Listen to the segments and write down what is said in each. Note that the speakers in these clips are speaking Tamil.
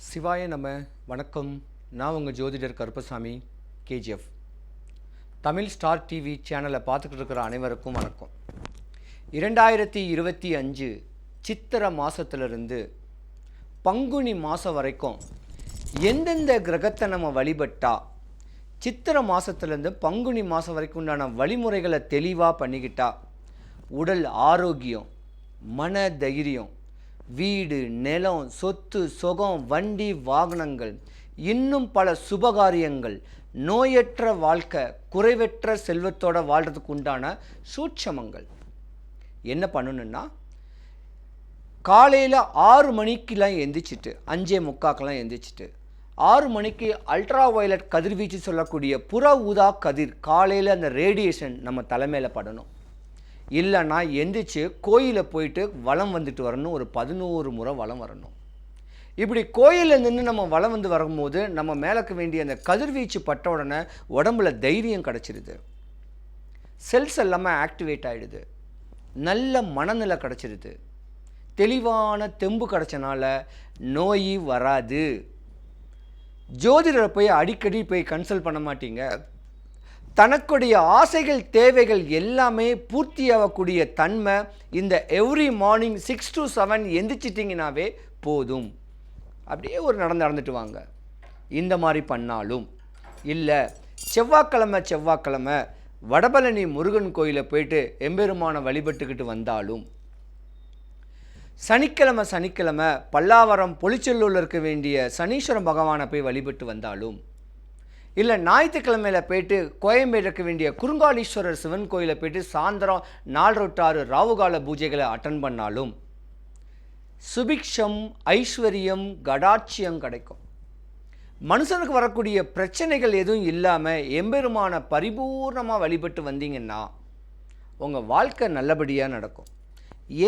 சிவாய நம்ம வணக்கம். நான் உங்கள் ஜோதிடர் Karuppasamy KGF. Tamil star TV சேனலை பார்த்துக்கிட்டு இருக்கிற அனைவருக்கும் வணக்கம். 2025 சித்திரை மாதத்துலேருந்து பங்குனி மாதம் வரைக்கும் எந்தெந்த கிரகத்தை நம்ம வழிபட்டால் சித்திரை மாதத்துலேருந்து பங்குனி மாதம் வரைக்கும் உண்டான வழிமுறைகளை தெளிவாக பண்ணிக்கிட்டா உடல் ஆரோக்கியம், மன தைரியம், வீடு, நிலம், சொத்து, சுகம், வண்டி, வாகனங்கள், இன்னும் பல சுபகாரியங்கள், நோயற்ற வாழ்க்கை, குறைவற்ற செல்வத்தோடு வாழ்கிறதுக்கு உண்டான சூட்சமங்கள் என்ன பண்ணணுன்னா, காலையில் 6 மணிக்கெலாம் எந்திரிச்சிட்டு 5:45 எந்திரிச்சிட்டு 6 மணிக்கு அல்ட்ரா வயலட் கதிர்வீச்சு சொல்லக்கூடிய புற ஊதா கதிர் காலையில் அந்த ரேடியேஷன் நம்ம தலைமையில் படணும். இல்லைன்னா எந்திரிச்சு கோயிலில் போயிட்டு வலம் வந்துட்டு வரணும். ஒரு 11 முறை வலம் வரணும். இப்படி கோயிலில் நின்று நம்ம வலம் வந்து வரும்போது நம்ம மேலக்கு வேண்டிய அந்த கதிர்வீச்சு பட்ட உடனே உடம்புல தைரியம் கிடச்சிருது, செல்ஸ் எல்லாமே ஆக்டிவேட் ஆகிடுது, நல்ல மனநிலை கிடச்சிருது, தெளிவான தெம்பு கிடச்சனால நோய் வராது. ஜோதிடரை போய் அடிக்கடி போய் கன்சல்ட் பண்ண மாட்டீங்க. தனக்குடைய ஆசைகள் தேவைகள் எல்லாமே பூர்த்தியாகக்கூடிய தன்மை இந்த எவ்ரி மார்னிங் 6 to 7 எந்திரிச்சிட்டிங்கனாவே போதும். அப்படியே ஒரு நடந்துட்டு வாங்க. இந்த மாதிரி பண்ணாலும் இல்லை, செவ்வாய்க்கிழமை வடபழனி முருகன் கோயிலை போயிட்டு எம்பெருமானை வழிபட்டுக்கிட்டு வந்தாலும், சனிக்கிழமை பல்லாவரம் பொலிச்செல்லூரில் இருக்க வேண்டிய சனீஸ்வரன் பகவானை போய் வழிபட்டு வந்தாலும், இல்லை ஞாயிற்றுக்கிழமையில் போயிட்டு கோயம்பேடு இருக்க வேண்டிய குறுங்காலீஸ்வரர் சிவன் கோயிலை போயிட்டு சாயந்தரம் 4 to 6 ராவுகால பூஜைகளை அட்டன் பண்ணாலும் சுபிக்ஷம், ஐஸ்வர்யம், கடாட்சியம் கிடைக்கும். மனுஷனுக்கு வரக்கூடிய பிரச்சனைகள் எதுவும் இல்லாமல் எம்பெருமான பரிபூர்ணமாக வழிபட்டு வந்தீங்கன்னா உங்கள் வாழ்க்கை நல்லபடியாக நடக்கும்.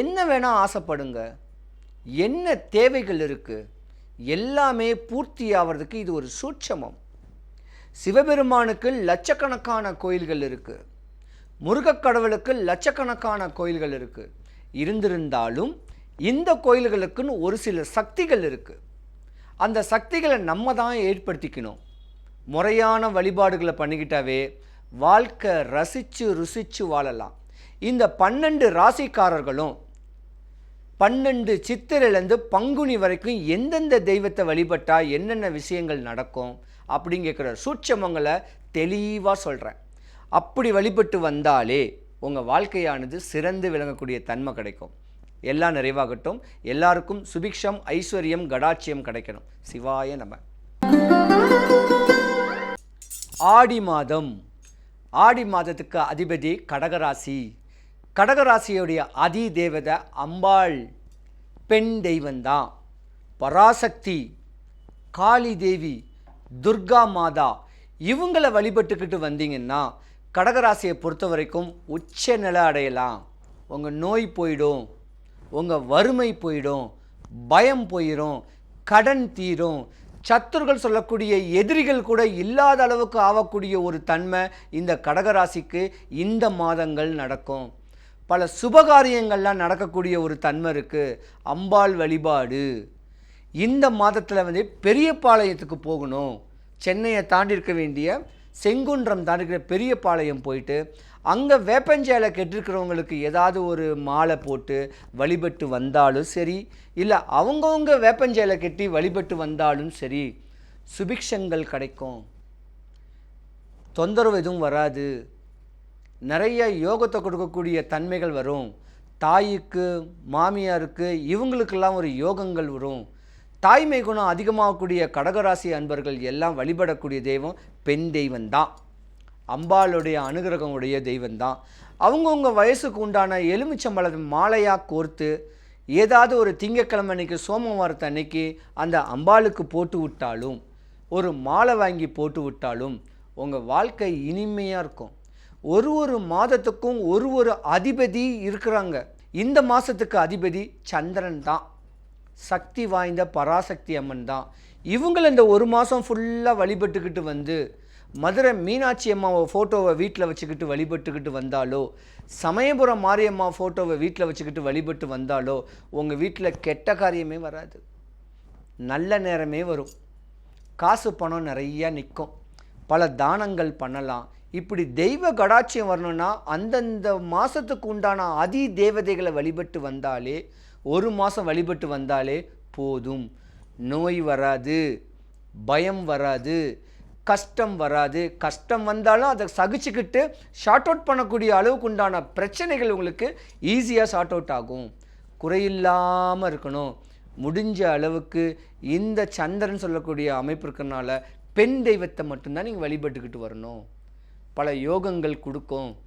என்ன வேணால் ஆசைப்படுங்க, என்ன தேவைகள் இருக்குது, எல்லாமே பூர்த்தி ஆகிறதுக்கு இது ஒரு சூட்சமம். சிவபெருமானுக்கு லட்சக்கணக்கான கோயில்கள் இருக்குது, முருகக்கடவுளுக்கு லட்சக்கணக்கான கோயில்கள் இருக்குது. இருந்திருந்தாலும் இந்த கோயில்களுக்குன்னு ஒரு சில சக்திகள் இருக்குது. அந்த சக்திகளை நம்ம தான் ஏற்படுத்திக்கணும். முறையான வழிபாடுகளை பண்ணிக்கிட்டாவே வாழ்க்கை ரசித்து ருசித்து வாழலாம். இந்த 12 ராசிக்காரர்களும் 12 சித்திரையிலேருந்து பங்குனி வரைக்கும் எந்தெந்த தெய்வத்தை வழிபட்டால் என்னென்ன விஷயங்கள் நடக்கும் அப்படிங்கிற சூட்சமங்களை தெளிவாக சொல்கிறேன். அப்படி வழிபட்டு வந்தாலே உங்கள் வாழ்க்கையானது சிறந்து விளங்கக்கூடிய தன்மை கிடைக்கும். எல்லாம் நிறைவாகட்டும். எல்லாருக்கும் சுபிக்ஷம், ஐஸ்வர்யம், கடாட்சியம் கிடைக்கணும். சிவாய நம. ஆடி மாதத்துக்கு அதிபதி கடகராசி. கடகராசியுடைய அதி தேவதை அம்பாள், பெண் தெய்வந்தான். பராசக்தி, காளி தேவி, துர்கா மாதா, இவங்களை வழிபட்டுக்கிட்டு வந்தீங்கன்னா கடகராசியை பொறுத்த வரைக்கும் உச்ச நிலை அடையலாம். உங்கள் நோய் போயிடும், உங்கள் வறுமை போயிடும், பயம் போயிடும், கடன் தீரும், சத்துருகள் சொல்லக்கூடிய எதிரிகள் கூட இல்லாத அளவுக்கு ஆகக்கூடிய ஒரு தன்மை இந்த கடகராசிக்கு இந்த மாதங்கள் நடக்கும். பல சுபகாரியங்கள்லாம் நடக்கக்கூடிய ஒரு தன்மை இருக்குது. அம்பாள் வழிபாடு இந்த மாதத்தில் பெரியபாளையத்துக்கு போகணும். சென்னையை தாண்டி இருக்க வேண்டிய செங்குன்றம் தாண்டி இருக்கிற பெரியபாளையம் போயிட்டு அங்கே வேப்பஞ்சேலை கெட்டிருக்கிறவங்களுக்கு ஏதாவது ஒரு மாலை போட்டு வழிபட்டு வந்தாலும் சரி, இல்லை அவங்கவுங்க வேப்பஞ்சேலை கெட்டி வழிபட்டு வந்தாலும் சரி, சுபிக்ஷங்கள் கிடைக்கும், தொந்தரவு எதுவும் வராது, நிறைய யோகத்தை கொடுக்கக்கூடிய தன்மைகள் வரும். தாய்க்கு, மாமியாருக்கு, இவங்களுக்கெல்லாம் ஒரு யோகங்கள் வரும். தாய்மை குணம் அதிகமாகக்கூடிய கடகராசி அன்பர்கள் எல்லாம் வழிபடக்கூடிய தெய்வம் பெண் தெய்வந்தான். அம்பாளுடைய அனுகிரகமுடைய தெய்வந்தான். அவங்கவுங்க வயசுக்கு உண்டான எலுமிச்சம்பழத்தை மாலையாக கோர்த்து ஏதாவது ஒரு திங்கக்கிழமை அன்னைக்கு, சோமவாரத்து அன்னைக்கு அந்த அம்பாளுக்கு போட்டு விட்டாலும், ஒரு மாலை வாங்கி போட்டு விட்டாலும் உங்கள் வாழ்க்கை இனிமையாக இருக்கும். ஒரு மாதத்துக்கும் ஒரு அதிபதி இருக்கிறாங்க. இந்த மாதத்துக்கு அதிபதி சந்திரன் தான். சக்தி வாய்ந்த பராசக்தி அம்மன் தான். இவங்களை இந்த ஒரு மாதம் ஃபுல்லாக வழிபட்டுக்கிட்டு வந்து மதுரை மீனாட்சி அம்மாவை ஃபோட்டோவை வீட்டில் வச்சுக்கிட்டு வழிபட்டுக்கிட்டு வந்தாலோ, சமயபுரம் மாரியம்மா ஃபோட்டோவை வீட்டில் வச்சுக்கிட்டு வழிபட்டு வந்தாலோ உங்கள் வீட்டில் கெட்ட காரியமே வராது. நல்ல நேரமே வரும். காசு பணம் நிறையா நிற்கும். பல தானங்கள் பண்ணலாம். இப்படி தெய்வ கடாட்சியம் வரணும்னா அந்தந்த மாதத்துக்கு உண்டான அதி தேவதைகளை வழிபட்டு வந்தாலே, ஒரு மாதம் வழிபட்டு வந்தாலே போதும். நோய் வராது, பயம் வராது, கஷ்டம் வராது. கஷ்டம் வந்தாலும் அதை சகிச்சுக்கிட்டு ஷார்ட் அவுட் பண்ணக்கூடிய அளவுக்கு உண்டான பிரச்சனைகள் உங்களுக்கு ஈஸியாக ஷார்ட் அவுட் ஆகும். குறையில்லாமல் இருக்கணும். முடிஞ்ச அளவுக்கு இந்த சந்திரன் சொல்லக்கூடிய அமைப்பு இருக்கிறனால பெண் தெய்வத்தை மட்டும்தான் நீங்கள் வழிபட்டுக்கிட்டு வரணும். பல யோகங்கள் கொடுக்கும்.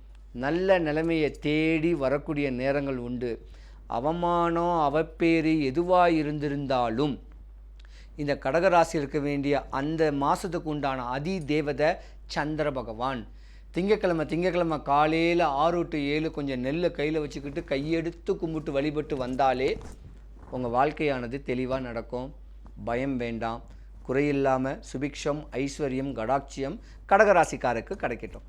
நல்ல நிலைமையை தேடி வரக்கூடிய நேரங்கள் உண்டு. அவமானம் அவப்பேறு எதுவாக இருந்திருந்தாலும் இந்த கடகராசி இருக்க வேண்டிய அந்த மாதத்துக்கு உண்டான அதி தேவதை சந்திர பகவான். திங்கக்கிழமை காலையில் 6 to 7 கொஞ்சம் நெல்லை கையில் வச்சுக்கிட்டு கையெடுத்து கும்பிட்டு வழிபட்டு வந்தாலே உங்கள் வாழ்க்கையானது தெளிவாக நடக்கும். பயம் வேண்டாம். குறையில்லாமல் சுபிக்ஷம், ஐஸ்வர்யம், கடாட்சியம் கடகராசிக்காருக்கு கிடைக்கட்டும்.